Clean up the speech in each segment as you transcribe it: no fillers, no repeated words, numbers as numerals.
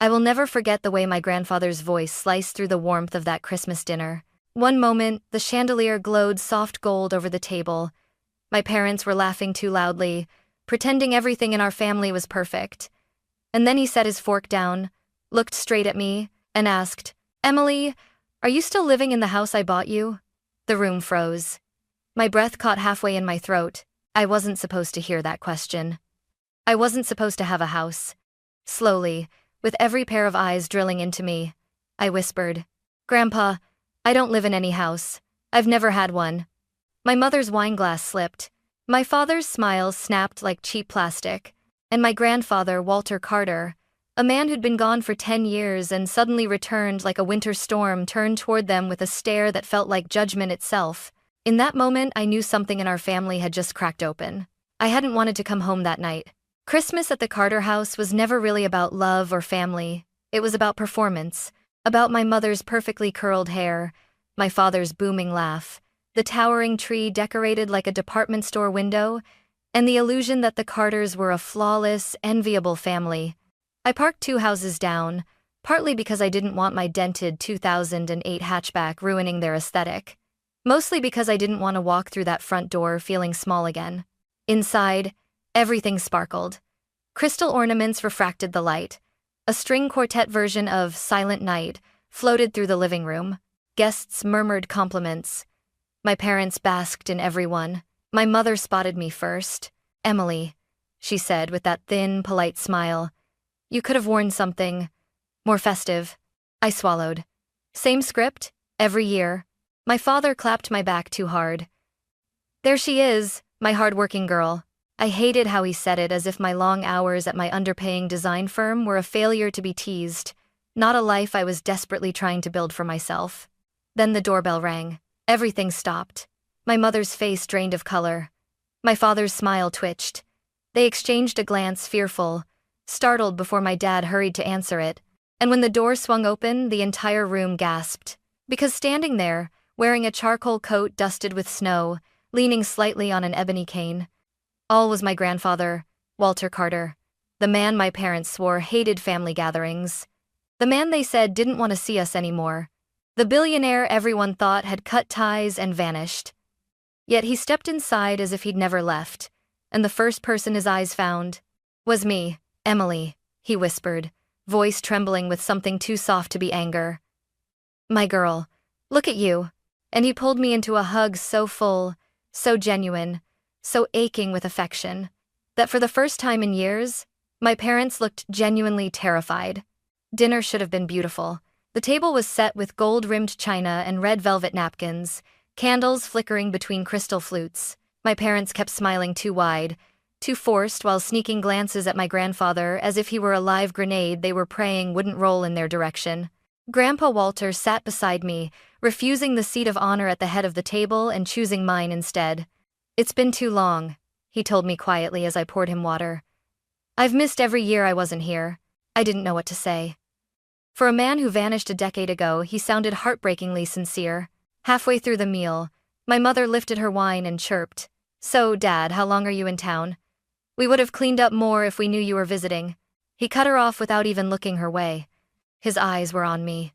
I will never forget the way my grandfather's voice sliced through the warmth of that Christmas dinner. One moment, the chandelier glowed soft gold over the table. My parents were laughing too loudly, pretending everything in our family was perfect. And then he set his fork down, looked straight at me, and asked, "Emily, are you still living in the house I bought you?" The room froze. My breath caught halfway in my throat. I wasn't supposed to hear that question. I wasn't supposed to have a house. Slowly, with every pair of eyes drilling into me, I whispered, "Grandpa, I don't live in any house. I've never had one." My mother's wine glass slipped. My father's smile snapped like cheap plastic. And my grandfather, Walter Carter, a man who'd been gone for 10 years and suddenly returned like a winter storm, turned toward them with a stare that felt like judgment itself. In that moment, I knew something in our family had just cracked open. I hadn't wanted to come home that night. Christmas at the Carter house was never really about love or family. It was about performance, about my mother's perfectly curled hair, my father's booming laugh, the towering tree decorated like a department store window, and the illusion that the Carters were a flawless, enviable family. I parked 2 houses down, partly because I didn't want my dented 2008 hatchback ruining their aesthetic. Mostly because I didn't want to walk through that front door feeling small again. Inside, everything sparkled. Crystal ornaments refracted the light. A string quartet version of Silent Night floated through the living room. Guests murmured compliments. My parents basked in every one. My mother spotted me first. "Emily," she said with that thin, polite smile, "you could have worn something more festive." I swallowed. Same script, every year. My father clapped my back too hard. "There she is, my hardworking girl." I hated how he said it, as if my long hours at my underpaying design firm were a failure to be teased, not a life I was desperately trying to build for myself. Then the doorbell rang. Everything stopped. My mother's face drained of color. My father's smile twitched. They exchanged a glance, fearful, startled, before my dad hurried to answer it. And when the door swung open, the entire room gasped. Because standing there, wearing a charcoal coat dusted with snow, leaning slightly on an ebony cane, all was my grandfather, Walter Carter, the man my parents swore hated family gatherings, the man they said didn't want to see us anymore, the billionaire everyone thought had cut ties and vanished. Yet he stepped inside as if he'd never left, and the first person his eyes found was me. "Emily," he whispered, voice trembling with something too soft to be anger. "My girl, look at you." And he pulled me into a hug so full, so genuine, so aching with affection, that for the first time in years, my parents looked genuinely terrified. Dinner should have been beautiful. The table was set with gold-rimmed china and red velvet napkins, candles flickering between crystal flutes. My parents kept smiling too wide, too forced, while sneaking glances at my grandfather as if he were a live grenade they were praying wouldn't roll in their direction. Grandpa Walter sat beside me, refusing the seat of honor at the head of the table and choosing mine instead. "It's been too long," he told me quietly as I poured him water. "I've missed every year I wasn't here." I didn't know what to say. For a man who vanished a decade ago, he sounded heartbreakingly sincere. Halfway through the meal, my mother lifted her wine and chirped, "So, Dad, how long are you in town? We would have cleaned up more if we knew you were visiting." He cut her off without even looking her way. His eyes were on me.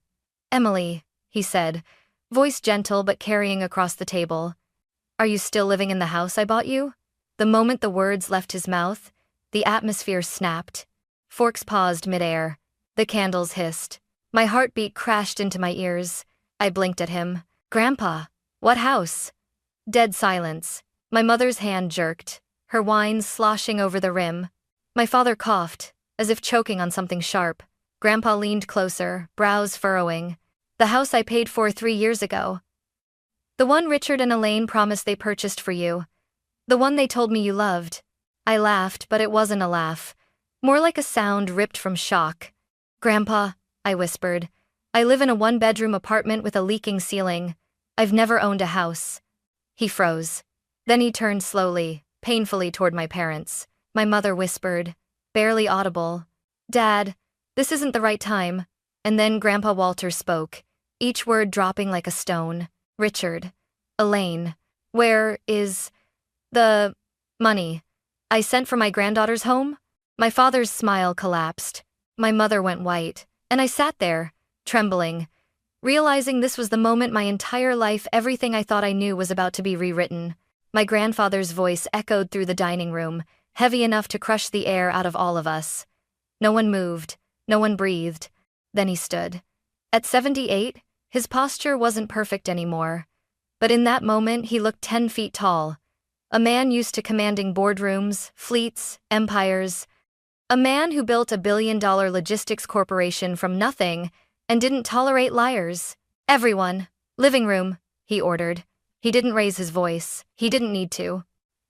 "Emily," he said, voice gentle but carrying across the table, "are you still living in the house I bought you?" The moment the words left his mouth, the atmosphere snapped. Forks paused midair. The candles hissed. My heartbeat crashed into my ears. I blinked at him. "Grandpa, what house?" Dead silence. My mother's hand jerked, her wine sloshing over the rim. My father coughed, as if choking on something sharp. Grandpa leaned closer, brows furrowing. "The house I paid for 3 years ago. The one Richard and Elaine promised they purchased for you. The one they told me you loved." I laughed, but it wasn't a laugh. More like a sound ripped from shock. "Grandpa," I whispered, "I live in a 1-bedroom apartment with a leaking ceiling. I've never owned a house." He froze. Then he turned slowly, painfully toward my parents. My mother whispered, barely audible, "Dad, this isn't the right time." And then Grandpa Walter spoke, each word dropping like a stone. "Richard, Elaine, where is the money I sent for my granddaughter's home?" My father's smile collapsed. My mother went white, and I sat there, trembling, realizing this was the moment my entire life, everything I thought I knew, was about to be rewritten. My grandfather's voice echoed through the dining room, heavy enough to crush the air out of all of us. No one moved, no one breathed. Then he stood. At 78, his posture wasn't perfect anymore. But in that moment, he looked 10 feet tall. A man used to commanding boardrooms, fleets, empires. A man who built a billion-dollar logistics corporation from nothing and didn't tolerate liars. "Everyone, living room," he ordered. He didn't raise his voice. He didn't need to.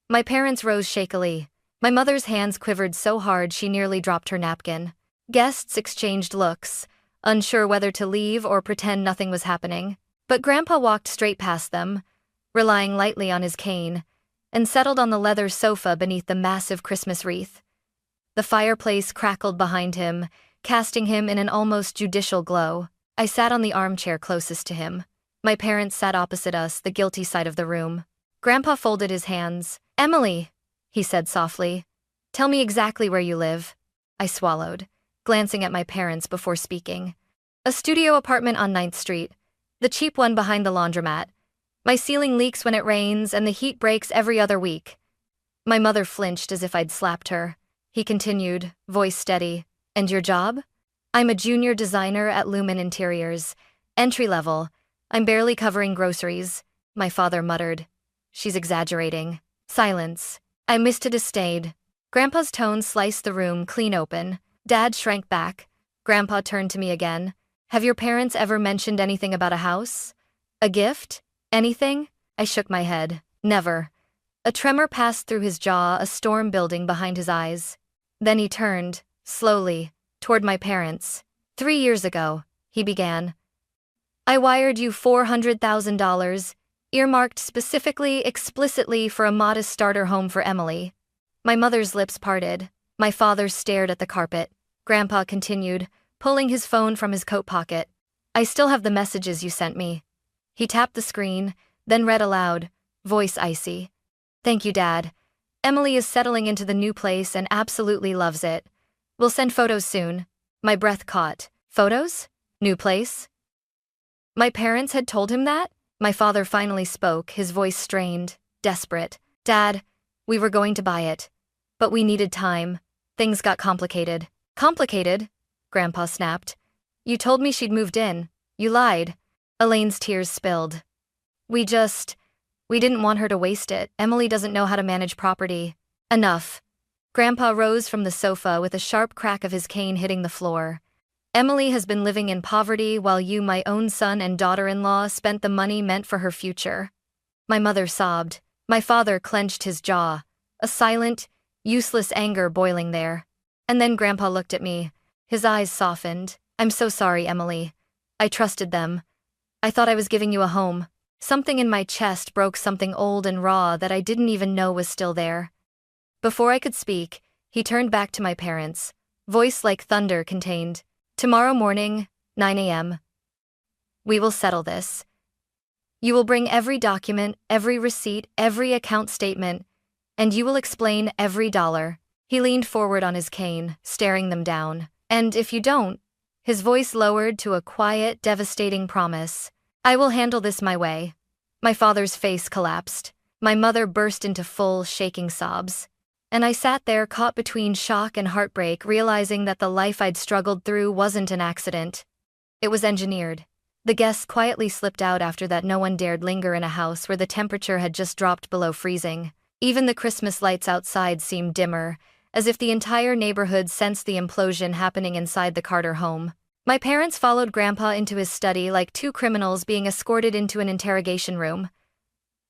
My parents rose shakily. My mother's hands quivered so hard she nearly dropped her napkin. Guests exchanged looks, unsure whether to leave or pretend nothing was happening. But Grandpa walked straight past them, relying lightly on his cane, and settled on the leather sofa beneath the massive Christmas wreath. The fireplace crackled behind him, casting him in an almost judicial glow. I sat on the armchair closest to him. My parents sat opposite us, the guilty side of the room. Grandpa folded his hands. "Emily," he said softly, "tell me exactly where you live." I swallowed, glancing at my parents before speaking. "A studio apartment on 9th Street, the cheap one behind the laundromat. My ceiling leaks when it rains and the heat breaks every other week." My mother flinched as if I'd slapped her. He continued, voice steady. "And your job?" "I'm a junior designer at Lumen Interiors. Entry level. I'm barely covering groceries." My father muttered. "She's exaggerating." Silence. I missed a stayed. Grandpa's tone sliced the room clean open. Dad shrank back. Grandpa turned to me again. "Have your parents ever mentioned anything about a house? A gift? Anything?" I shook my head. "Never." A tremor passed through his jaw, a storm building behind his eyes. Then he turned, slowly, toward my parents. "3 years ago," he began, "I wired you $400,000, earmarked specifically, explicitly for a modest starter home for Emily." My mother's lips parted. My father stared at the carpet. Grandpa continued, pulling his phone from his coat pocket. "I still have the messages you sent me." He tapped the screen, then read aloud, voice icy. "Thank you, Dad. Emily is settling into the new place and absolutely loves it. We'll send photos soon." My breath caught. Photos? New place? My parents had told him that? My father finally spoke, his voice strained, desperate. "Dad, we were going to buy it. But we needed time. Things got complicated." "Complicated?" Grandpa snapped. "You told me she'd moved in. You lied." Elaine's tears spilled. We didn't want her to waste it. Emily doesn't know how to manage property." "Enough." Grandpa rose from the sofa with a sharp crack of his cane hitting the floor. "Emily has been living in poverty while you, my own son and daughter-in-law, spent the money meant for her future." My mother sobbed. My father clenched his jaw, a silent, useless anger boiling there. And then Grandpa looked at me. His eyes softened. "I'm so sorry, Emily. I trusted them. I thought I was giving you a home." Something in my chest broke, something old and raw that I didn't even know was still there. Before I could speak, he turned back to my parents, voice like thunder contained. "Tomorrow morning, 9 a.m. We will settle this. You will bring every document, every receipt, every account statement, and you will explain every dollar." He leaned forward on his cane, staring them down. "And if you don't," his voice lowered to a quiet, devastating promise, "I will handle this my way." My father's face collapsed. My mother burst into full, shaking sobs. And I sat there, caught between shock and heartbreak, realizing that the life I'd struggled through wasn't an accident. It was engineered. The guests quietly slipped out after that. No one dared linger in a house where the temperature had just dropped below freezing. Even the Christmas lights outside seemed dimmer, as if the entire neighborhood sensed the implosion happening inside the Carter home. My parents followed Grandpa into his study like two criminals being escorted into an interrogation room.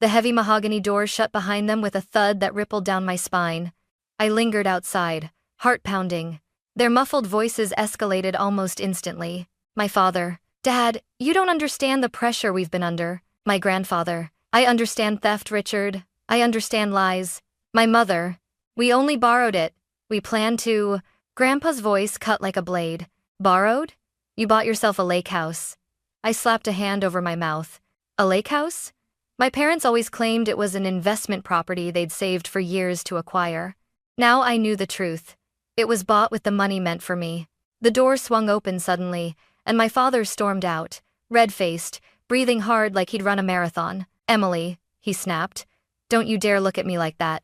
The heavy mahogany door shut behind them with a thud that rippled down my spine. I lingered outside, heart pounding. Their muffled voices escalated almost instantly. My father, "Dad, you don't understand the pressure we've been under." My grandfather, "I understand theft, Richard. I understand lies." My mother, "We only borrowed it. We plan to..." Grandpa's voice cut like a blade. "Borrowed? You bought yourself a lake house." I slapped a hand over my mouth. "A lake house?" My parents always claimed it was an investment property they'd saved for years to acquire. Now I knew the truth. It was bought with the money meant for me. The door swung open suddenly, and my father stormed out, red-faced, breathing hard like he'd run a marathon. "Emily," he snapped, "don't you dare look at me like that.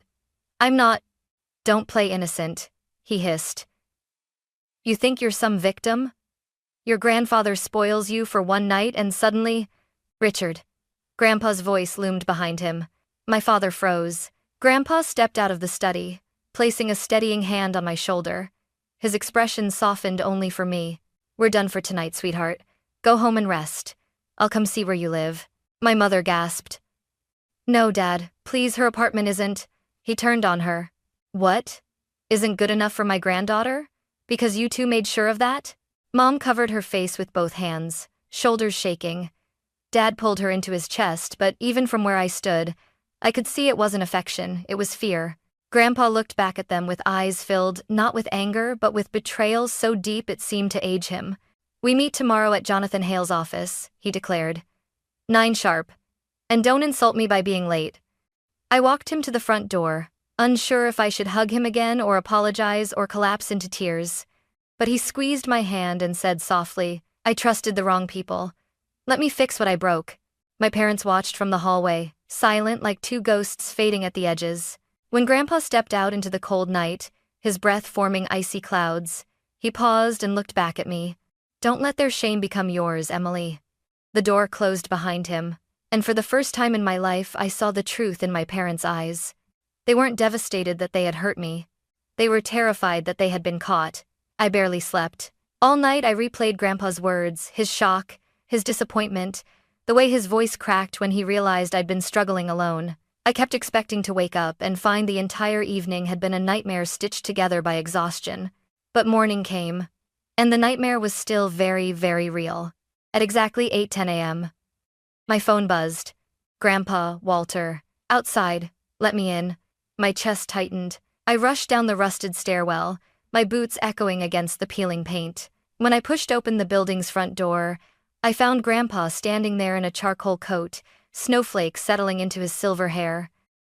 I'm not—" "Don't play innocent," he hissed. "You think you're some victim? Your grandfather spoils you for one night and suddenly—" "Richard." Grandpa's voice loomed behind him. My father froze. Grandpa stepped out of the study, placing a steadying hand on my shoulder. His expression softened only for me. "We're done for tonight, sweetheart. Go home and rest. I'll come see where you live." My mother gasped. "No, Dad, please, her apartment isn't—" He turned on her. "What? Isn't good enough for my granddaughter? Because you two made sure of that?" Mom covered her face with both hands, shoulders shaking. Dad pulled her into his chest, but even from where I stood, I could see it wasn't affection, it was fear. Grandpa looked back at them with eyes filled not with anger but with betrayal so deep it seemed to age him. "We meet tomorrow at Jonathan Hale's office," he declared. 9 sharp. And don't insult me by being late." I walked him to the front door, unsure if I should hug him again or apologize or collapse into tears. But he squeezed my hand and said softly, "I trusted the wrong people. Let me fix what I broke." My parents watched from the hallway, silent like two ghosts fading at the edges. When Grandpa stepped out into the cold night, his breath forming icy clouds, he paused and looked back at me. "Don't let their shame become yours, Emily." The door closed behind him, and for the first time in my life I saw the truth in my parents' eyes. They weren't devastated that they had hurt me. They were terrified that they had been caught. I barely slept. All night I replayed Grandpa's words, his shock, his disappointment, the way his voice cracked when he realized I'd been struggling alone. I kept expecting to wake up and find the entire evening had been a nightmare stitched together by exhaustion. But morning came, and the nightmare was still very, very real. At exactly 8:10 a.m., my phone buzzed. "Grandpa, Walter. Outside. Let me in." My chest tightened. I rushed down the rusted stairwell, my boots echoing against the peeling paint. When I pushed open the building's front door, I found Grandpa standing there in a charcoal coat, snowflakes settling into his silver hair.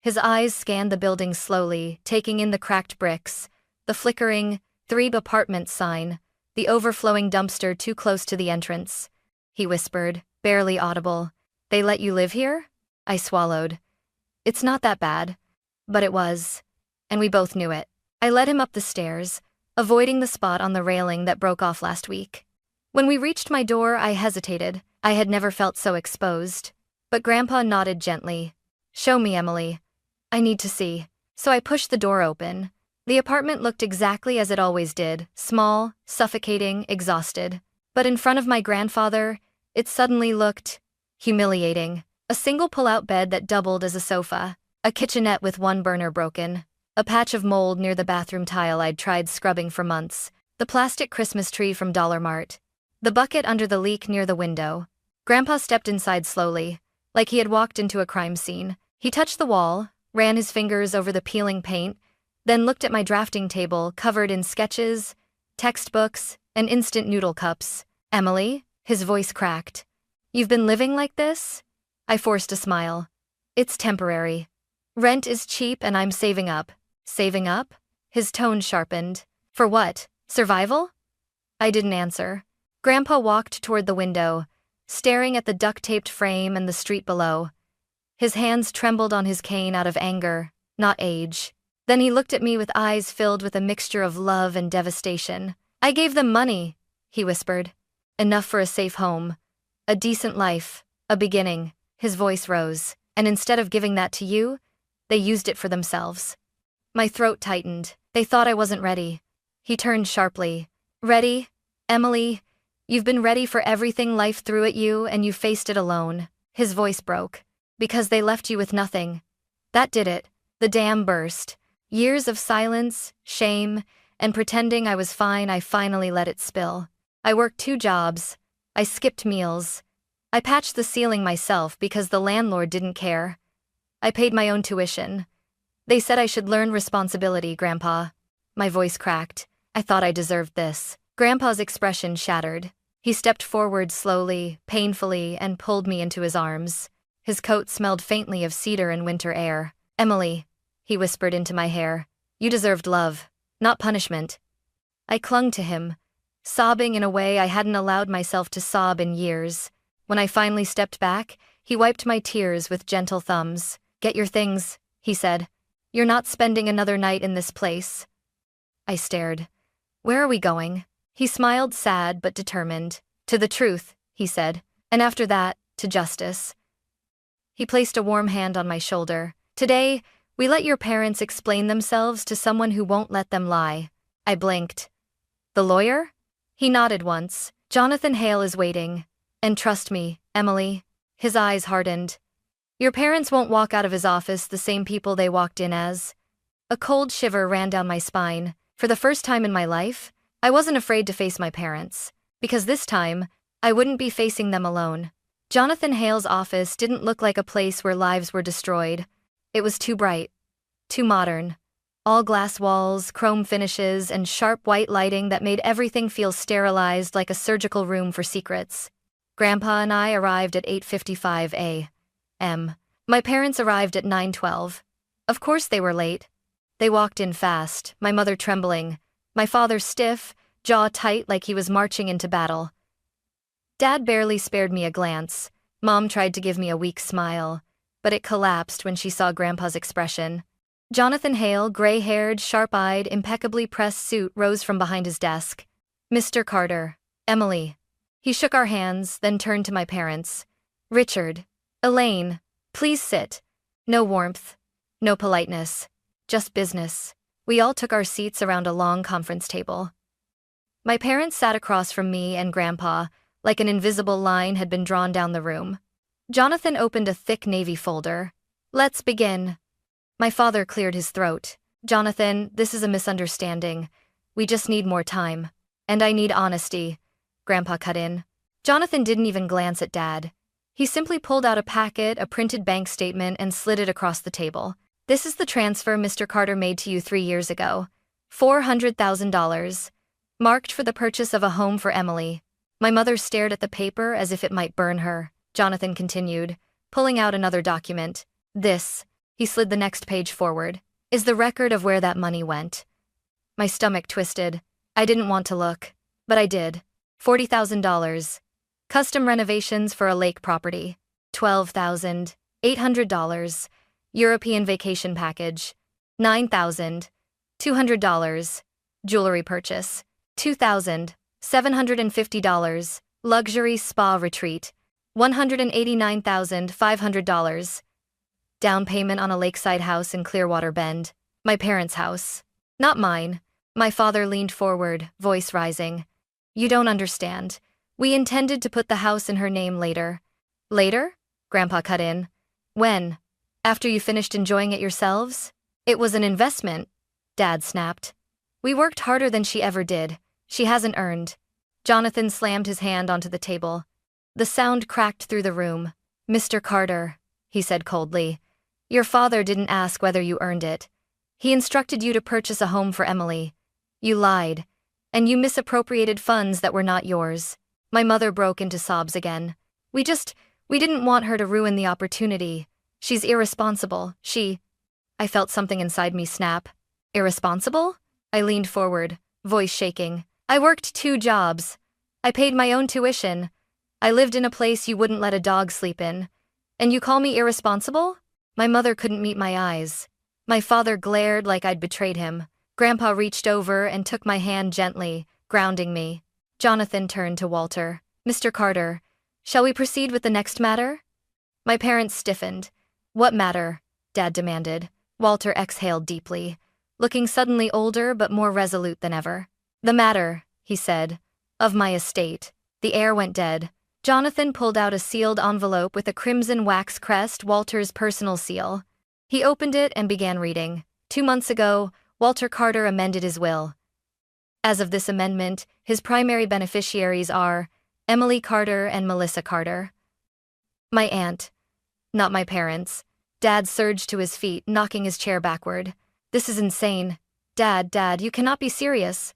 His eyes scanned the building slowly, taking in the cracked bricks, the flickering 3-apartment sign, the overflowing dumpster too close to the entrance. He whispered, barely audible, "They let you live here?" I swallowed. It's not that bad. But it was. And we both knew it. I led him up the stairs, avoiding the spot on the railing that broke off last week. When we reached my door, I hesitated. I had never felt so exposed. But Grandpa nodded gently. "Show me, Emily. I need to see." So I pushed the door open. The apartment looked exactly as it always did, small, suffocating, exhausted. But in front of my grandfather, it suddenly looked humiliating. A single pull-out bed that doubled as a sofa, a kitchenette with one burner broken, a patch of mold near the bathroom tile I'd tried scrubbing for months, the plastic Christmas tree from Dollar Mart, the bucket under the leak near the window. Grandpa stepped inside slowly, like he had walked into a crime scene. He touched the wall, ran his fingers over the peeling paint, then looked at my drafting table covered in sketches, textbooks, and instant noodle cups. "Emily?" His voice cracked. "You've been living like this?" I forced a smile. "It's temporary. Rent is cheap and I'm saving up." "Saving up?" His tone sharpened. "For what? Survival?" I didn't answer. Grandpa walked toward the window, staring at the duct-taped frame and the street below. His hands trembled on his cane out of anger, not age. Then he looked at me with eyes filled with a mixture of love and devastation. "I gave them money," he whispered. "Enough for a safe home, a decent life, a beginning." His voice rose. "And instead of giving that to you, they used it for themselves." My throat tightened. They thought I wasn't ready. He turned sharply. "Ready? Emily, you've been ready for everything life threw at you and you faced it alone." His voice broke. "Because they left you with nothing. That did it." The dam burst. Years of silence, shame, and pretending I was fine, I finally let it spill. I worked 2 jobs. I skipped meals. I patched the ceiling myself because the landlord didn't care. I paid my own tuition. They said I should learn responsibility, Grandpa. My voice cracked. I thought I deserved this. Grandpa's expression shattered. He stepped forward slowly, painfully, and pulled me into his arms. His coat smelled faintly of cedar and winter air. "Emily," he whispered into my hair, "you deserved love, not punishment." I clung to him, sobbing in a way I hadn't allowed myself to sob in years. When I finally stepped back, he wiped my tears with gentle thumbs. "Get your things," he said. "You're not spending another night in this place." I stared. "Where are we going?" He smiled, sad but determined. "To the truth," he said. "And after that, to justice." He placed a warm hand on my shoulder. "Today, we let your parents explain themselves to someone who won't let them lie." I blinked. "The lawyer?" He nodded once. "Jonathan Hale is waiting. And trust me, Emily." His eyes hardened. "Your parents won't walk out of his office the same people they walked in as." A cold shiver ran down my spine. For the first time in my life, I wasn't afraid to face my parents. Because this time, I wouldn't be facing them alone. Jonathan Hale's office didn't look like a place where lives were destroyed. It was too bright. Too modern. All glass walls, chrome finishes, and sharp white lighting that made everything feel sterilized like a surgical room for secrets. Grandpa and I arrived at 8:55 a.m. My parents arrived at 9:12. Of course they were late. They walked in fast, my mother trembling, my father stiff, jaw tight like he was marching into battle. Dad barely spared me a glance. Mom tried to give me a weak smile, but it collapsed when she saw Grandpa's expression. Jonathan Hale, gray-haired, sharp-eyed, impeccably pressed suit rose from behind his desk. "Mr. Carter, Emily." He shook our hands, then turned to my parents. "Richard, Elaine, please sit." No warmth, no politeness, just business. We all took our seats around a long conference table. My parents sat across from me and Grandpa, like an invisible line had been drawn down the room. Jonathan opened a thick navy folder. "Let's begin." My father cleared his throat. "Jonathan, this is a misunderstanding. We just need more time. And I need honesty," Grandpa cut in. Jonathan didn't even glance at Dad. He simply pulled out a packet, a printed bank statement, and slid it across the table. "This is the transfer Mr. Carter made to you 3 years ago. $400,000. Marked for the purchase of a home for Emily." My mother stared at the paper as if it might burn her. Jonathan continued, pulling out another document. "This," he slid the next page forward, "is the record of where that money went." My stomach twisted. I didn't want to look, but I did. $40,000. Custom renovations for a lake property. $12,800. European vacation package. $9,200. Jewelry purchase. $2,750. Luxury spa retreat. $189,500. Down payment on a lakeside house in Clearwater Bend. My parents' house. Not mine. My father leaned forward, voice rising. "You don't understand. We intended to put the house in her name later." "Later?" Grandpa cut in. "When? After you finished enjoying it yourselves?" "It was an investment," Dad snapped. "We worked harder than she ever did. She hasn't earned." Jonathan slammed his hand onto the table. The sound cracked through the room. "Mr. Carter," he said coldly, "your father didn't ask whether you earned it. He instructed you to purchase a home for Emily. You lied, and you misappropriated funds that were not yours." My mother broke into sobs again. We didn't want her to ruin the opportunity. She's irresponsible. I felt something inside me snap. Irresponsible? I leaned forward, voice shaking. "I worked 2 jobs. I paid my own tuition. I lived in a place you wouldn't let a dog sleep in. And you call me irresponsible?" My mother couldn't meet my eyes. My father glared like I'd betrayed him. Grandpa reached over and took my hand gently, grounding me. Jonathan turned to Walter. "Mr. Carter, shall we proceed with the next matter?" My parents stiffened. "What matter?" Dad demanded. Walter exhaled deeply, looking suddenly older but more resolute than ever. "The matter," he said, "of my estate." The air went dead. Jonathan pulled out a sealed envelope with a crimson wax crest, Walter's personal seal. He opened it and began reading. 2 months ago, Walter Carter amended his will. As of this amendment, his primary beneficiaries are Emily Carter and Melissa Carter. My aunt. Not my parents. Dad surged to his feet, knocking his chair backward. "This is insane. Dad, you cannot be serious.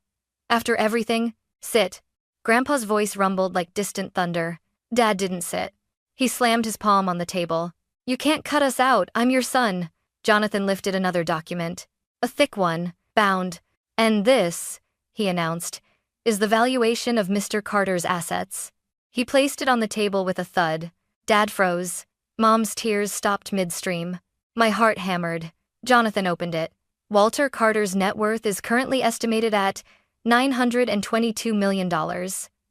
After everything, sit." Grandpa's voice rumbled like distant thunder. Dad didn't sit. He slammed his palm on the table. "You can't cut us out, I'm your son." Jonathan lifted another document. A thick one, bound. "And this," he announced, is the valuation of Mr. Carter's assets. He placed it on the table with a thud. Dad froze. Mom's tears stopped midstream. My heart hammered. Jonathan opened it. Walter Carter's net worth is currently estimated at $922 million.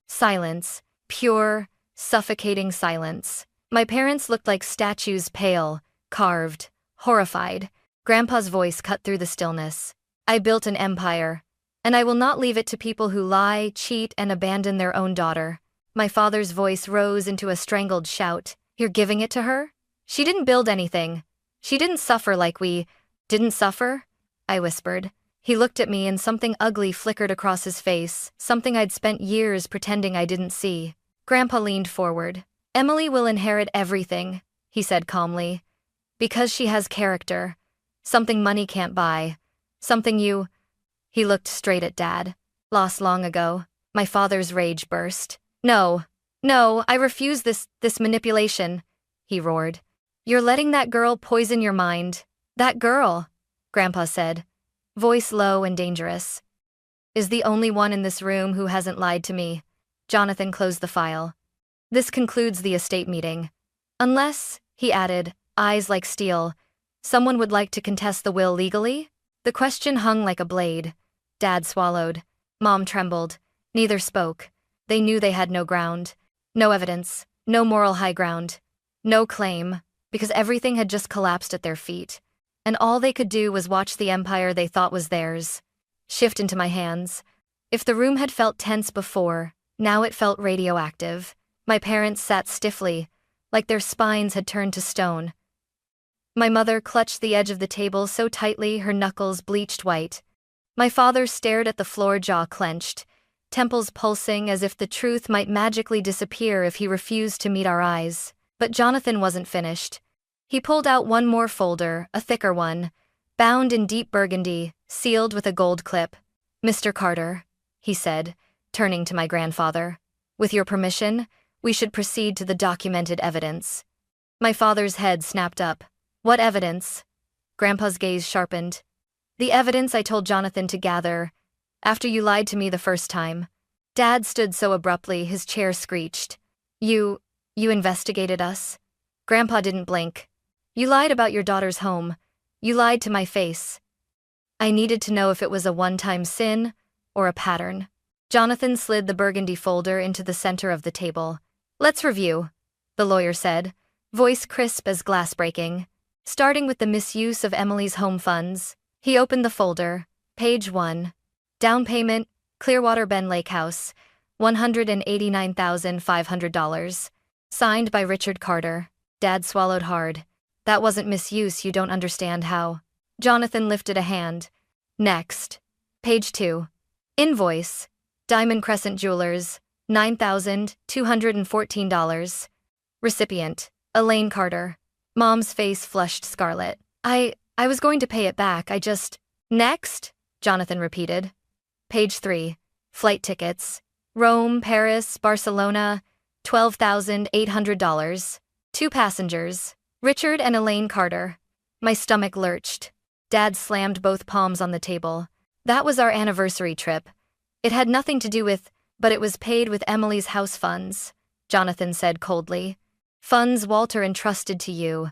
Silence. Pure, suffocating silence. My parents looked like statues, pale, carved, horrified. Grandpa's voice cut through the stillness. I built an empire, and I will not leave it to people who lie, cheat, and abandon their own daughter. My father's voice rose into a strangled shout. You're giving it to her? She didn't build anything. She didn't suffer like we didn't suffer, I whispered. He looked at me and something ugly flickered across his face, something I'd spent years pretending I didn't see. Grandpa leaned forward. Emily will inherit everything, he said calmly. Because she has character. Something money can't buy. Something you... He looked straight at Dad. Lost long ago. My father's rage burst. No, I refuse this manipulation, he roared. You're letting that girl poison your mind. That girl, Grandpa said, voice low and dangerous, is the only one in this room who hasn't lied to me. Jonathan closed the file. This concludes the estate meeting. Unless, he added, eyes like steel, someone would like to contest the will legally? The question hung like a blade. Dad swallowed. Mom trembled. Neither spoke. They knew they had no ground. No evidence. No moral high ground. No claim, because everything had just collapsed at their feet. And all they could do was watch the empire they thought was theirs shift into my hands. If the room had felt tense before, now it felt radioactive. My parents sat stiffly, like their spines had turned to stone. My mother clutched the edge of the table so tightly her knuckles bleached white. My father stared at the floor, jaw clenched, temples pulsing as if the truth might magically disappear if he refused to meet our eyes. But Jonathan wasn't finished. He pulled out one more folder, a thicker one, bound in deep burgundy, sealed with a gold clip. Mr. Carter, he said, turning to my grandfather, with your permission, we should proceed to the documented evidence. My father's head snapped up. What evidence? Grandpa's gaze sharpened. The evidence I told Jonathan to gather, after you lied to me the first time. Dad stood so abruptly, his chair screeched. You investigated us? Grandpa didn't blink. You lied about your daughter's home. You lied to my face. I needed to know if it was a one-time sin or a pattern. Jonathan slid the burgundy folder into the center of the table. Let's review, the lawyer said, voice crisp as glass breaking. Starting with the misuse of Emily's home funds, he opened the folder. Page 1. Down payment, Clearwater Bend Lake House, $189,500. Signed by Richard Carter. Dad swallowed hard. That wasn't misuse, you don't understand how. Jonathan lifted a hand. Next. Page 2. Invoice. Diamond Crescent Jewelers, $9,214. Recipient. Elaine Carter. Mom's face flushed scarlet. I was going to pay it back, Next, Jonathan repeated. Page 3. Flight tickets. Rome, Paris, Barcelona, $12,800. 2 passengers. Richard and Elaine Carter. My stomach lurched. Dad slammed both palms on the table. That was our anniversary trip. It had nothing to do with, but it was paid with Emily's house funds, Jonathan said coldly. Funds Walter entrusted to you.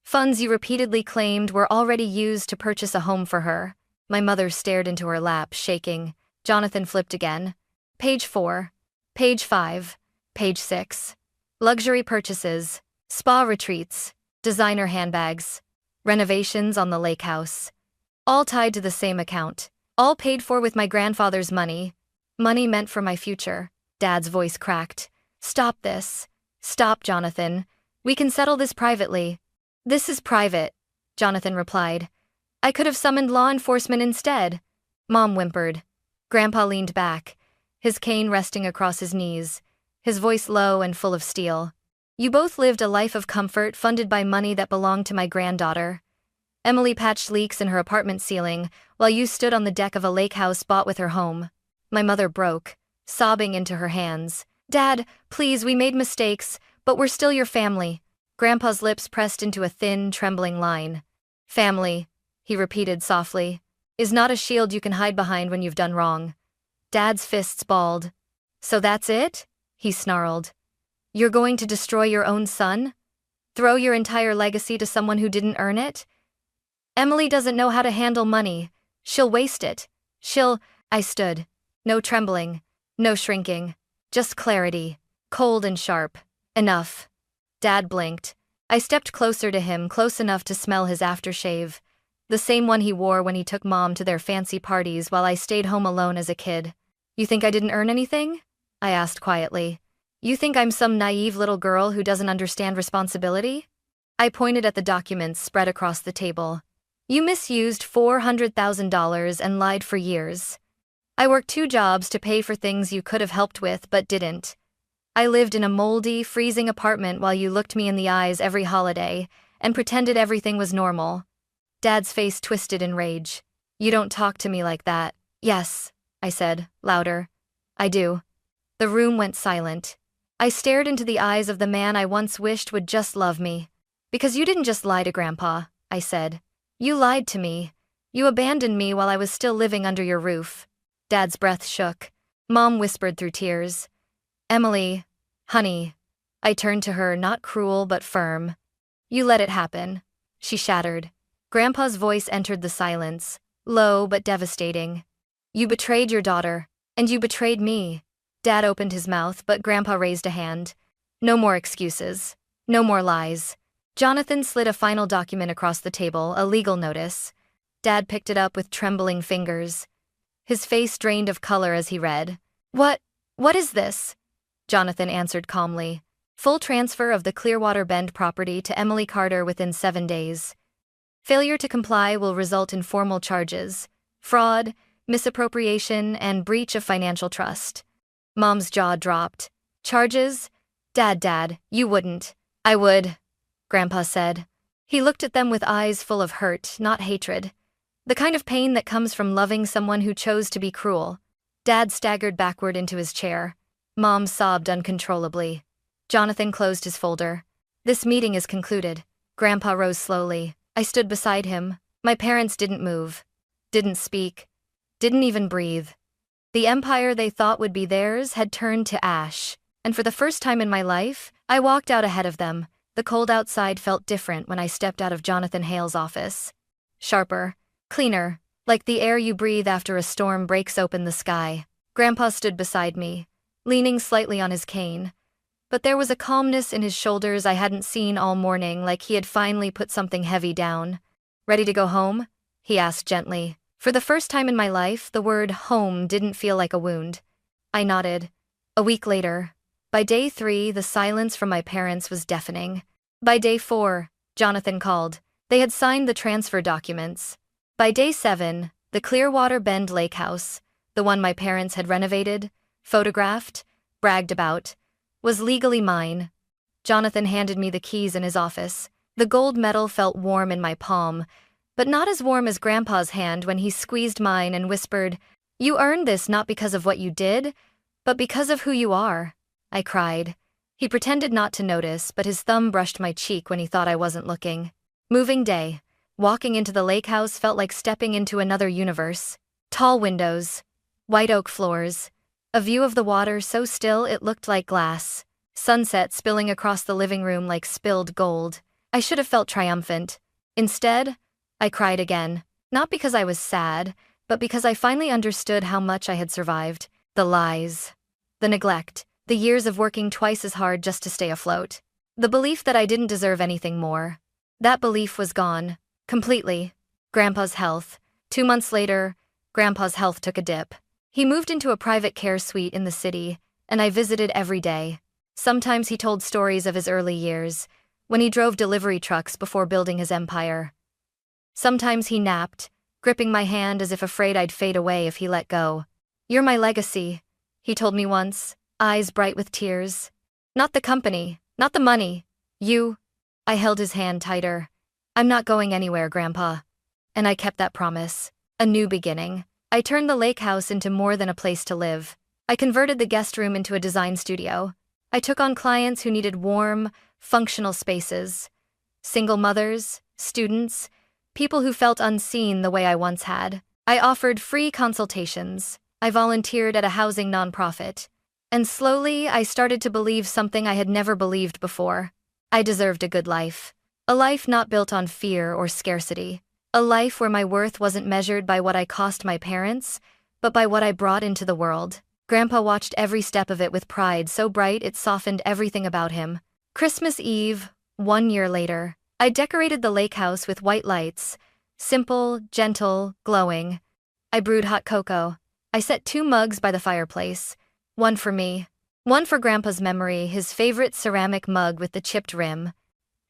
Funds you repeatedly claimed were already used to purchase a home for her. My mother stared into her lap, shaking. Jonathan flipped again. Page 4. Page 5. Page 6. Luxury purchases. Spa retreats. Designer handbags. Renovations on the lake house. All tied to the same account. All paid for with my grandfather's money. Money meant for my future. Dad's voice cracked. Stop this. Stop, Jonathan. We can settle this privately. This is private, Jonathan replied. I could have summoned law enforcement instead. Mom whimpered. Grandpa leaned back, his cane resting across his knees, his voice low and full of steel. You both lived a life of comfort funded by money that belonged to my granddaughter. Emily patched leaks in her apartment ceiling while you stood on the deck of a lake house bought with her home. My mother broke, sobbing into her hands. Dad, please, we made mistakes, but we're still your family. Grandpa's lips pressed into a thin, trembling line. Family, he repeated softly, is not a shield you can hide behind when you've done wrong. Dad's fists balled. So that's it? He snarled. You're going to destroy your own son? Throw your entire legacy to someone who didn't earn it? Emily doesn't know how to handle money. She'll waste it. I stood. No trembling. No shrinking. Just clarity. Cold and sharp. Enough. Dad blinked. I stepped closer to him, close enough to smell his aftershave. The same one he wore when he took Mom to their fancy parties while I stayed home alone as a kid. You think I didn't earn anything? I asked quietly. You think I'm some naive little girl who doesn't understand responsibility? I pointed at the documents spread across the table. You misused $400,000 and lied for years. I worked 2 jobs to pay for things you could have helped with but didn't. I lived in a moldy, freezing apartment while you looked me in the eyes every holiday and pretended everything was normal. Dad's face twisted in rage. You don't talk to me like that. Yes, I said, louder. I do. The room went silent. I stared into the eyes of the man I once wished would just love me. Because you didn't just lie to Grandpa, I said. You lied to me. You abandoned me while I was still living under your roof. Dad's breath shook. Mom whispered through tears. Emily, honey. I turned to her, not cruel but firm. You let it happen. She shattered. Grandpa's voice entered the silence, low but devastating. You betrayed your daughter, and you betrayed me. Dad opened his mouth, but Grandpa raised a hand. No more excuses. No more lies. Jonathan slid a final document across the table, a legal notice. Dad picked it up with trembling fingers. His face drained of color as he read. What is this? Jonathan answered calmly. Full transfer of the Clearwater Bend property to Emily Carter within 7 days. Failure to comply will result in formal charges: fraud, misappropriation, and breach of financial trust. Mom's jaw dropped. Charges? Dad, you wouldn't. I would, Grandpa said. He looked at them with eyes full of hurt, not hatred. The kind of pain that comes from loving someone who chose to be cruel. Dad staggered backward into his chair. Mom sobbed uncontrollably. Jonathan closed his folder. This meeting is concluded. Grandpa rose slowly. I stood beside him. My parents didn't move. Didn't speak. Didn't even breathe. The empire they thought would be theirs had turned to ash. And for the first time in my life, I walked out ahead of them. The cold outside felt different when I stepped out of Jonathan Hale's office. Sharper. Cleaner. Like the air you breathe after a storm breaks open the sky. Grandpa stood beside me, leaning slightly on his cane. But there was a calmness in his shoulders I hadn't seen all morning, like he had finally put something heavy down. Ready to go home? He asked gently. For the first time in my life, the word home didn't feel like a wound. I nodded. A week later. By day 3, the silence from my parents was deafening. By day 4, Jonathan called. They had signed the transfer documents. By day 7, the Clearwater Bend Lake House, the one my parents had renovated, photographed, bragged about, was legally mine. Jonathan handed me the keys in his office. The gold medal felt warm in my palm, but not as warm as Grandpa's hand when he squeezed mine and whispered, You earned this not because of what you did, but because of who you are. I cried. He pretended not to notice, but his thumb brushed my cheek when he thought I wasn't looking. Moving day. Walking into the lake house felt like stepping into another universe. Tall windows. White oak floors. A view of the water so still it looked like glass. Sunset spilling across the living room like spilled gold. I should have felt triumphant. Instead, I cried again. Not because I was sad, but because I finally understood how much I had survived. The lies. The neglect. The years of working twice as hard just to stay afloat. The belief that I didn't deserve anything more. That belief was gone. Completely. Grandpa's health. 2 months later, Grandpa's health took a dip. He moved into a private care suite in the city, and I visited every day. Sometimes he told stories of his early years, when he drove delivery trucks before building his empire. Sometimes he napped, gripping my hand as if afraid I'd fade away if he let go. You're my legacy, he told me once, eyes bright with tears. Not the company, not the money. You. I held his hand tighter. I'm not going anywhere, Grandpa. And I kept that promise. A new beginning. I turned the lake house into more than a place to live. I converted the guest room into a design studio. I took on clients who needed warm, functional spaces. Single mothers, students, people who felt unseen the way I once had. I offered free consultations. I volunteered at a housing nonprofit. And slowly, I started to believe something I had never believed before. I deserved a good life. A life not built on fear or scarcity. A life where my worth wasn't measured by what I cost my parents, but by what I brought into the world. Grandpa watched every step of it with pride so bright it softened everything about him. Christmas Eve, 1 year later, I decorated the lake house with white lights. Simple, gentle, glowing. I brewed hot cocoa. I set 2 mugs by the fireplace. One for me. One for Grandpa's memory, his favorite ceramic mug with the chipped rim.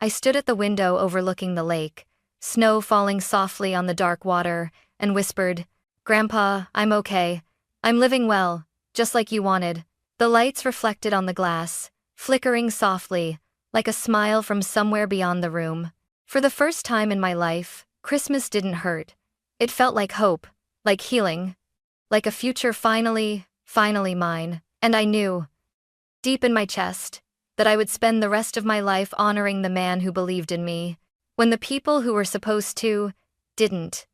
I stood at the window overlooking the lake, snow falling softly on the dark water, and whispered, "Grandpa, I'm okay. I'm living well, just like you wanted." The lights reflected on the glass, flickering softly, like a smile from somewhere beyond the room. For the first time in my life, Christmas didn't hurt. It felt like hope, like healing, like a future finally mine. And I knew, deep in my chest, that I would spend the rest of my life honoring the man who believed in me, when the people who were supposed to, didn't.